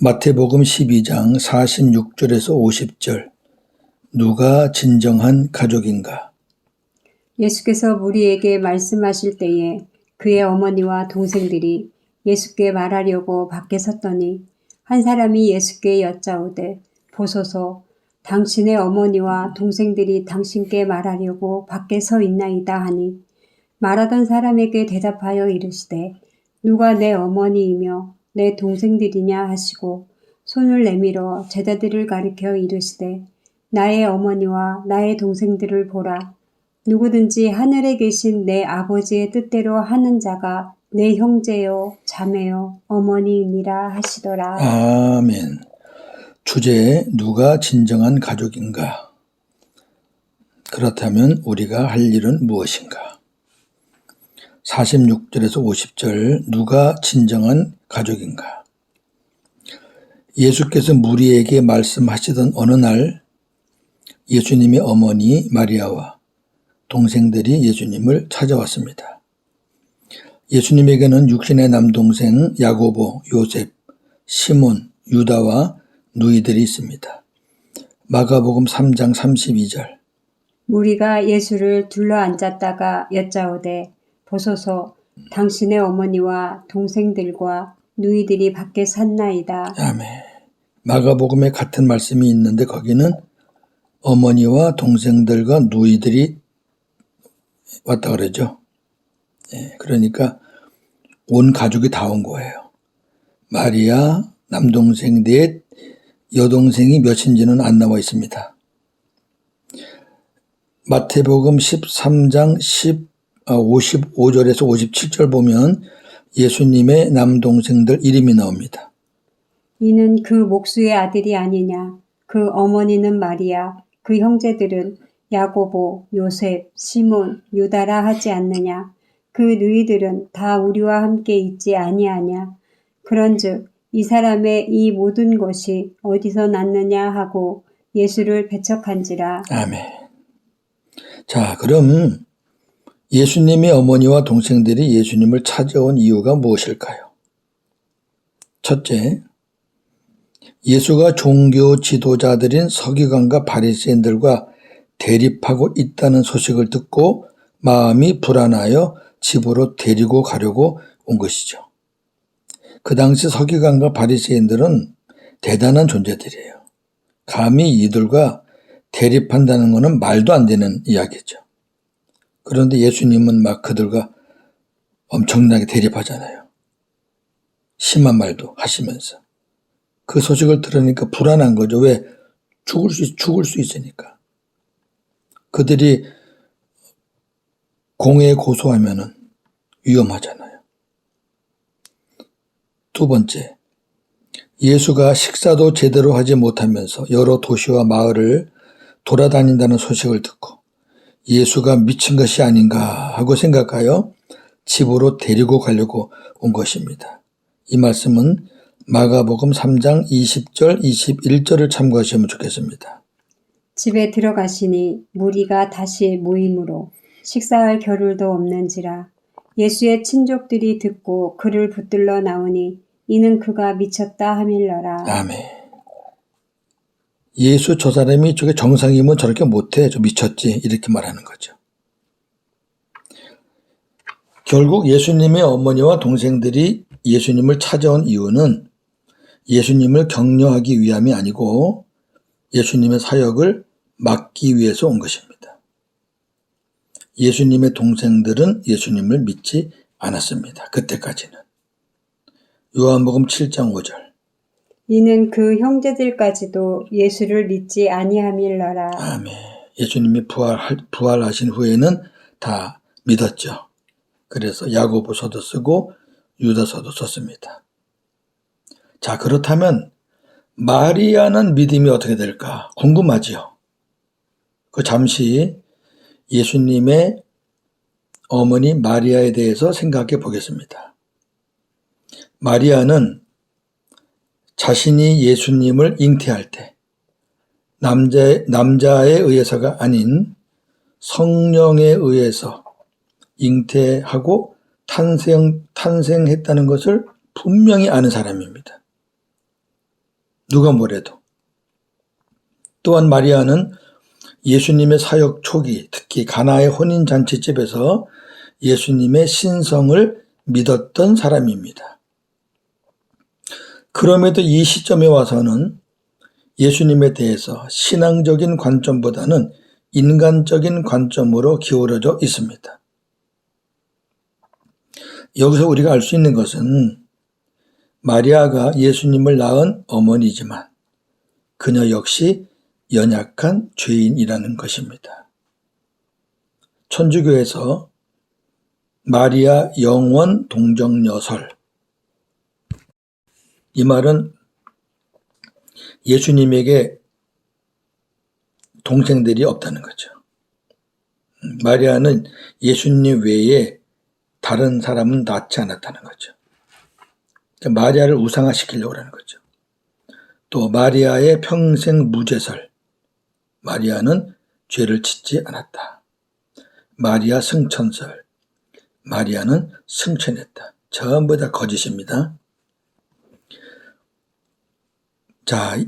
마태복음 12장 46절에서 50절. 누가 진정한 가족인가? 예수께서 무리에게 말씀하실 때에 그의 어머니와 동생들이 예수께 말하려고 밖에 섰더니 한 사람이 예수께 여짜오되 보소서, 당신의 어머니와 동생들이 당신께 말하려고 밖에 서 있나이다 하니, 말하던 사람에게 대답하여 이르시되 누가 내 어머니이며 내 동생들이냐 하시고 손을 내밀어 제자들을 가리켜 이르시되 나의 어머니와 나의 동생들을 보라. 누구든지 하늘에 계신 내 아버지의 뜻대로 하는 자가 내 형제요 자매요 어머니이니라 하시더라. 아멘. 주제, 누가 진정한 가족인가? 그렇다면 우리가 할 일은 무엇인가? 46절에서 50절. 누가 진정한 가족인가? 예수께서 무리에게 말씀하시던 어느 날 예수님의 어머니 마리아와 동생들이 예수님을 찾아왔습니다. 예수님에게는 육신의 남동생 야고보, 요셉, 시몬, 유다와 누이들이 있습니다. 마가복음 3장 32절. 무리가 예수를 둘러앉았다가 여짜오되 보소서, 당신의 어머니와 동생들과 누이들이 밖에 섰나이다. 아멘. 마가복음에 같은 말씀이 있는데 거기는 어머니와 동생들과 누이들이 왔다 그러죠. 그러니까 온 가족이 다 온 거예요. 마리아, 남동생 넷, 여동생이 몇인지는 안 나와 있습니다. 마태복음 13장 55절에서 57절 보면 예수님의 남동생들 이름이 나옵니다. 이는 그 목수의 아들이 아니냐. 그 어머니는 마리아, 그 형제들은 야고보, 요셉, 시몬, 유다라 하지 않느냐. 그 누이들은 다 우리와 함께 있지 아니하냐. 그런즉 이 사람의 이 모든 것이 어디서 났느냐 하고 예수를 배척한지라. 아멘. 자, 그럼 예수님의 어머니와 동생들이 예수님을 찾아온 이유가 무엇일까요? 첫째, 예수가 종교 지도자들인 서기관과 바리새인들과 대립하고 있다는 소식을 듣고 마음이 불안하여 집으로 데리고 가려고 온 것이죠. 그 당시 서기관과 바리새인들은 대단한 존재들이에요. 감히 이들과 대립한다는 것은 말도 안 되는 이야기죠. 그런데 예수님은 막 그들과 엄청나게 대립하잖아요. 심한 말도 하시면서. 그 소식을 들으니까 불안한 거죠. 왜? 죽을 수 있으니까. 그들이 공회에 고소하면은 위험하잖아요. 두 번째, 예수가 식사도 제대로 하지 못하면서 여러 도시와 마을을 돌아다닌다는 소식을 듣고 예수가 미친 것이 아닌가 하고 생각하여 집으로 데리고 가려고 온 것입니다. 이 말씀은 마가복음 3장 20절, 21절을 참고하시면 좋겠습니다. 집에 들어가시니 무리가 다시 모임으로 식사할 겨를도 없는지라. 예수의 친족들이 듣고 그를 붙들러 나오니 이는 그가 미쳤다 하밀러라. 아멘. 예수 저 사람이 저게 정상이면 저렇게 못해. 저 미쳤지. 이렇게 말하는 거죠. 결국 예수님의 어머니와 동생들이 예수님을 찾아온 이유는 예수님을 격려하기 위함이 아니고 예수님의 사역을 막기 위해서 온 것입니다. 예수님의 동생들은 예수님을 믿지 않았습니다. 그때까지는. 요한복음 7장 5절. 이는 그 형제들까지도 예수를 믿지 아니함일러라. 아멘. 예수님이 부활하신 후에는 다 믿었죠. 그래서 야고보서도 쓰고 유다서도 썼습니다. 자, 그렇다면 마리아는 믿음이 어떻게 될까 궁금하지요. 그 잠시 예수님의 어머니 마리아에 대해서 생각해 보겠습니다. 마리아는 자신이 예수님을 잉태할 때 남자에 의해서가 아닌 성령에 의해서 잉태하고 탄생했다는 것을 분명히 아는 사람입니다. 누가 뭐래도. 또한 마리아는 예수님의 사역 초기, 특히 가나의 혼인잔치집에서 예수님의 신성을 믿었던 사람입니다. 그럼에도 이 시점에 와서는 예수님에 대해서 신앙적인 관점보다는 인간적인 관점으로 기울어져 있습니다. 여기서 우리가 알 수 있는 것은 마리아가 예수님을 낳은 어머니지만 그녀 역시 연약한 죄인이라는 것입니다. 천주교에서 마리아 영원 동정녀설, 이 말은 예수님에게 동생들이 없다는 거죠. 마리아는 예수님 외에 다른 사람은 낳지 않았다는 거죠. 마리아를 우상화시키려고 하는 거죠. 또 마리아의 평생 무죄설, 마리아는 죄를 짓지 않았다. 마리아 승천설, 마리아는 승천했다. 전부 다 거짓입니다. 자,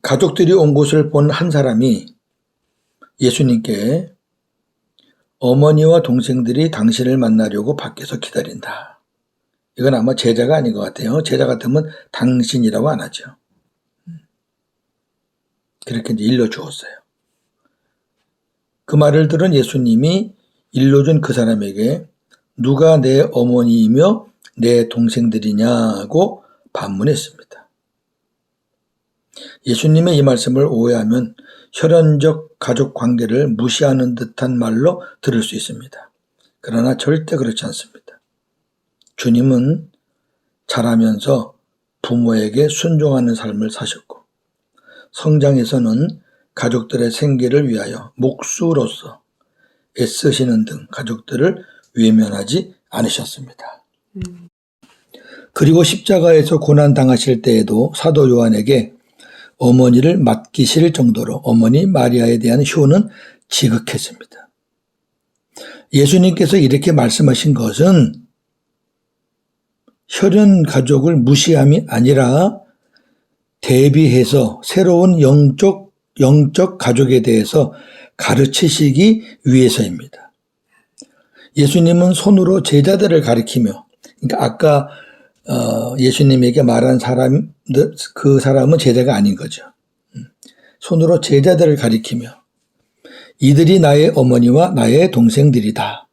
가족들이 온 곳을 본 한 사람이 예수님께 어머니와 동생들이 당신을 만나려고 밖에서 기다린다. 이건 아마 제자가 아닌 것 같아요. 제자 같으면 당신이라고 안 하죠. 그렇게 이제 일러주었어요. 그 말을 들은 예수님이 일러준 그 사람에게 누가 내 어머니이며 내 동생들이냐고 반문했습니다. 예수님의 이 말씀을 오해하면 혈연적 가족 관계를 무시하는 듯한 말로 들을 수 있습니다. 그러나 절대 그렇지 않습니다. 주님은 자라면서 부모에게 순종하는 삶을 사셨고 성장에서는 가족들의 생계를 위하여 목수로서 애쓰시는 등 가족들을 외면하지 않으셨습니다. 그리고 십자가에서 고난당하실 때에도 사도 요한에게 어머니를 맡기실 정도로 어머니 마리아에 대한 효는 지극했습니다. 예수님께서 이렇게 말씀하신 것은 혈연 가족을 무시함이 아니라 대비해서 새로운 영적 가족에 대해서 가르치시기 위해서입니다. 예수님은 손으로 제자들을 가리키며, 그러니까 아까 예수님에게 말한 사람들, 그 사람은 제자가 아닌 거죠. 손으로 제자들을 가리키며 이들이 나의 어머니와 나의 동생들이다.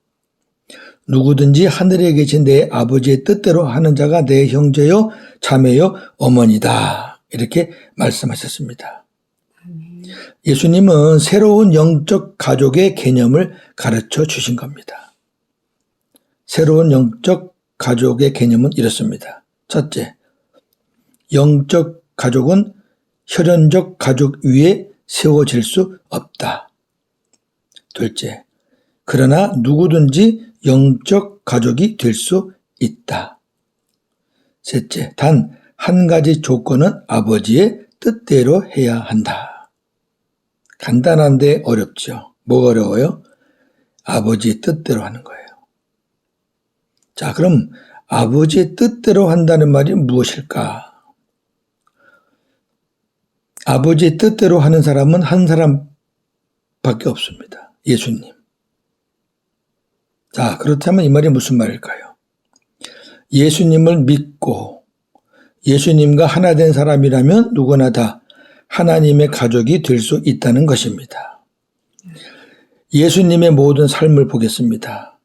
누구든지 하늘에 계신 내 아버지의 뜻대로 하는 자가 내 형제요 자매요 어머니다. 이렇게 말씀하셨습니다. 예수님은 새로운 영적 가족의 개념을 가르쳐 주신 겁니다. 새로운 영적 가족의 개념은 이렇습니다. 첫째, 영적 가족은 혈연적 가족 위에 세워질 수 없다. 둘째, 그러나 누구든지 영적 가족이 될 수 있다. 셋째, 단 한 가지 조건은 아버지의 뜻대로 해야 한다. 간단한데 어렵죠. 뭐가 어려워요? 아버지의 뜻대로 하는 거예요. 자, 그럼 아버지의 뜻대로 한다는 말이 무엇일까? 아버지의 뜻대로 하는 사람은 한 사람밖에 없습니다. 예수님. 자, 그렇다면 이 말이 무슨 말일까요? 예수님을 믿고 예수님과 하나 된 사람이라면 누구나 다 하나님의 가족이 될 수 있다는 것입니다. 예수님의 모든 삶을 보겠습니다.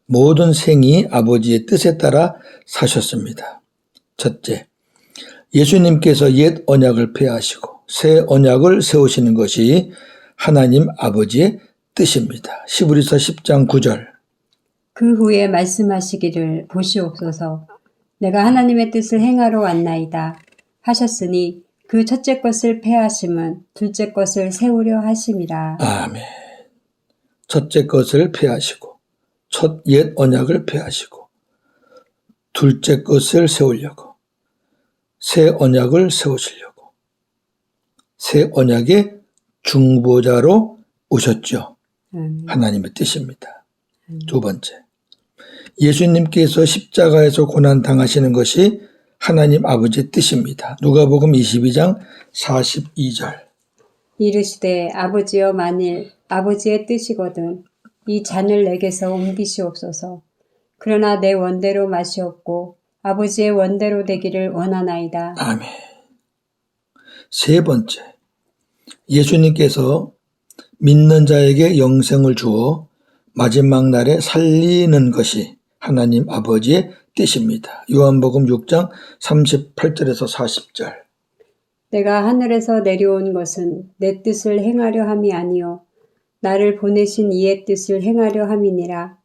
모든 생이 아버지의 뜻에 따라 사셨습니다. 첫째, 예수님께서 옛 언약을 폐하시고 새 언약을 세우시는 것이 하나님 아버지의 뜻입니다. 히브리서 10장 9절. 그 후에 말씀하시기를 보시옵소서. 내가 하나님의 뜻을 행하러 왔나이다 하셨으니 그 첫째 것을 폐하심은 둘째 것을 세우려 하심이라. 아멘. 첫째 것을 폐하시고 첫 옛 언약을 폐하시고 둘째 것을 세우려고 새 언약을 세우시려고 새 언약의 중보자로 오셨죠. 하나님의 뜻입니다. 두 번째, 예수님께서 십자가에서 고난 당하시는 것이 하나님 아버지의 뜻입니다. 누가복음 22장 42절. 이르시되 아버지여 만일 아버지의 뜻이거든 이 잔을 내게서 옮기시옵소서. 그러나 내 원대로 마시옵고 아버지의 원대로 되기를 원하나이다. 아멘. 세 번째, 예수님께서 믿는 자에게 영생을 주어 마지막 날에 살리는 것이 하나님 아버지의 뜻입니다. 요한복음 6장 38절에서 40절. 내가 하늘에서 내려온 것은 내 뜻을 행하려 함이 아니요 나를 보내신 이의 뜻을 행하려 함이니라.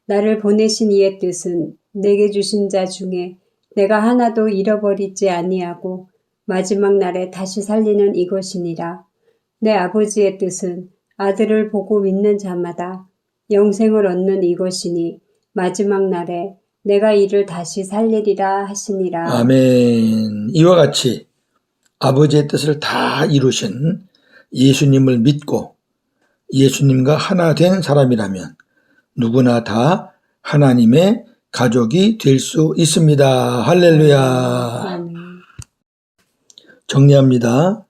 나를 보내신 이의 뜻은 내게 주신 자 중에 내가 하나도 잃어버리지 아니하고 마지막 날에 다시 살리는 이것이니라. 내 아버지의 뜻은 아들을 보고 믿는 자마다 영생을 얻는 이것이니 마지막 날에 내가 이를 다시 살리리라 하시니라. 아멘. 이와 같이 아버지의 뜻을 다 이루신 예수님을 믿고 예수님과 하나 된 사람이라면 누구나 다 하나님의 가족이 될 수 있습니다. 할렐루야. 아멘. 정리합니다.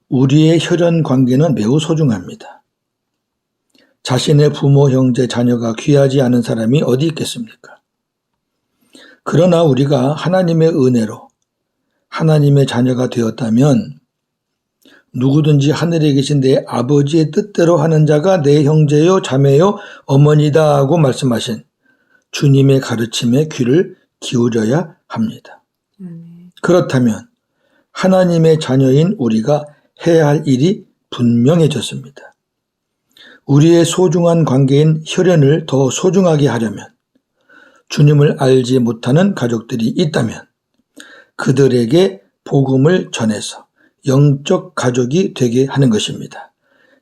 우리의 혈연 관계는 매우 소중합니다. 자신의 부모, 형제, 자녀가 귀하지 않은 사람이 어디 있겠습니까? 그러나 우리가 하나님의 은혜로 하나님의 자녀가 되었다면 누구든지 하늘에 계신 내 아버지의 뜻대로 하는 자가 내 형제요, 자매요, 어머니다 하고 말씀하신 주님의 가르침에 귀를 기울여야 합니다. 그렇다면 하나님의 자녀인 우리가 해야 할 일이 분명해졌습니다. 우리의 소중한 관계인 혈연을 더 소중하게 하려면 주님을 알지 못하는 가족들이 있다면 그들에게 복음을 전해서 영적 가족이 되게 하는 것입니다.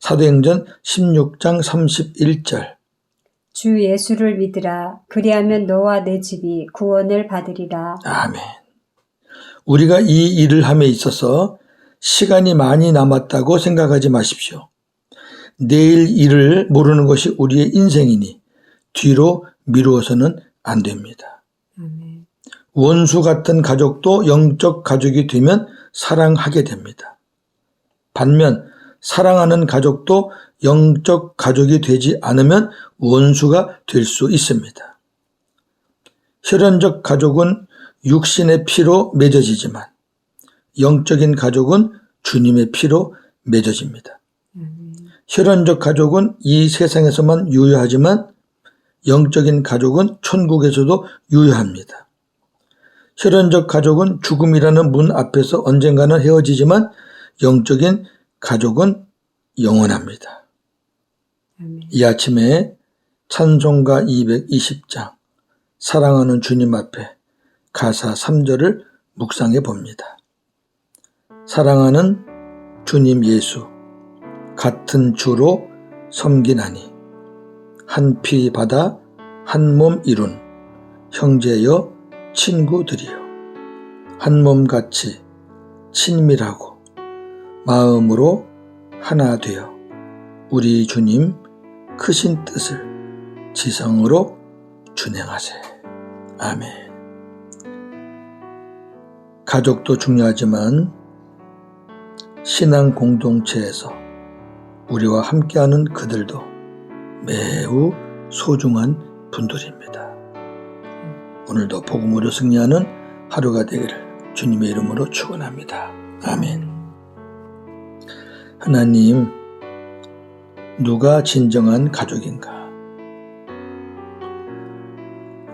사도행전 16장 31절. 주 예수를 믿으라. 그리하면 너와 내 집이 구원을 받으리라. 아멘. 우리가 이 일을 함에 있어서 시간이 많이 남았다고 생각하지 마십시오. 내일 일을 모르는 것이 우리의 인생이니 뒤로 미루어서는 안 됩니다. 원수 같은 가족도 영적 가족이 되면 사랑하게 됩니다. 반면 사랑하는 가족도 영적 가족이 되지 않으면 원수가 될 수 있습니다. 혈연적 가족은 육신의 피로 맺어지지만 영적인 가족은 주님의 피로 맺어집니다. 혈연적 가족은 이 세상에서만 유효하지만 영적인 가족은 천국에서도 유효합니다. 혈연적 가족은 죽음이라는 문 앞에서 언젠가는 헤어지지만 영적인 가족은 영원합니다. 이 아침에 찬송가 220장 사랑하는 주님 앞에 가사 3절을 묵상해 봅니다. 사랑하는 주님 예수 같은 주로 섬기나니 한 피 받아 한 몸 이룬 형제여 친구들이여 한 몸같이 친밀하고 마음으로 하나 되어 우리 주님 크신 뜻을 지성으로 준행하세. 아멘. 가족도 중요하지만 신앙 공동체에서 우리와 함께하는 그들도 매우 소중한 분들입니다. 오늘도 복음으로 승리하는 하루가 되기를 주님의 이름으로 축원합니다. 아멘. 하나님, 누가 진정한 가족인가?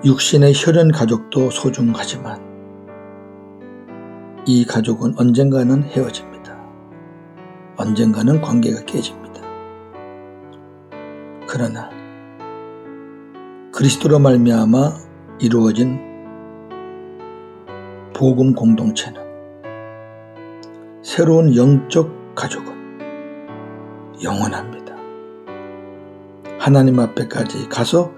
육신의 혈연 가족도 소중하지만 이 가족은 언젠가는 헤어집니다. 언젠가는 관계가 깨집니다. 그러나 그리스도로 말미암아 이루어진 복음 공동체는 새로운 영적 가족은 영원합니다. 하나님 앞에까지 가서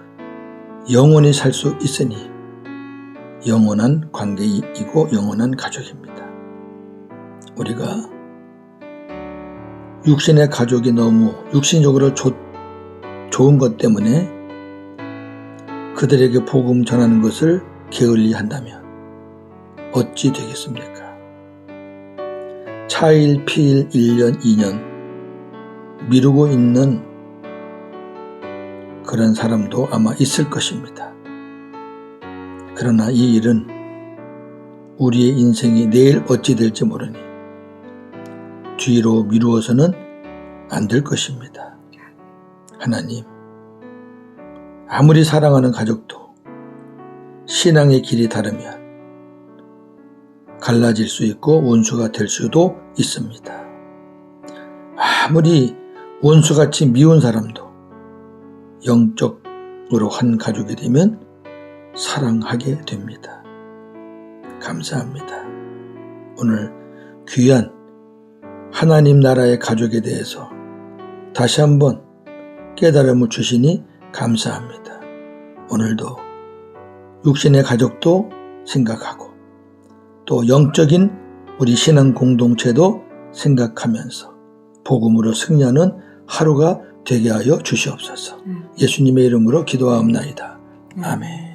영원히 살 수 있으니 영원한 관계이고 영원한 가족입니다. 우리가 육신의 가족이 너무 육신적으로 좋은 것 때문에 그들에게 복음 전하는 것을 게을리 한다면 어찌 되겠습니까? 차일, 피일, 1년, 2년 미루고 있는 그런 사람도 아마 있을 것입니다. 그러나 이 일은 우리의 인생이 내일 어찌 될지 모르니 뒤로 미루어서는 안 될 것입니다. 하나님, 아무리 사랑하는 가족도 신앙의 길이 다르면 갈라질 수 있고 원수가 될 수도 있습니다. 아무리 원수같이 미운 사람도 영적으로 한 가족이 되면 사랑하게 됩니다. 감사합니다. 오늘 귀한 하나님 나라의 가족에 대해서 다시 한번 깨달음을 주시니 감사합니다. 오늘도 육신의 가족도 생각하고 또 영적인 우리 신앙 공동체도 생각하면서 복음으로 승리하는 하루가 되게 하여 주시옵소서. 예수님의 이름으로 기도하옵나이다. 아멘.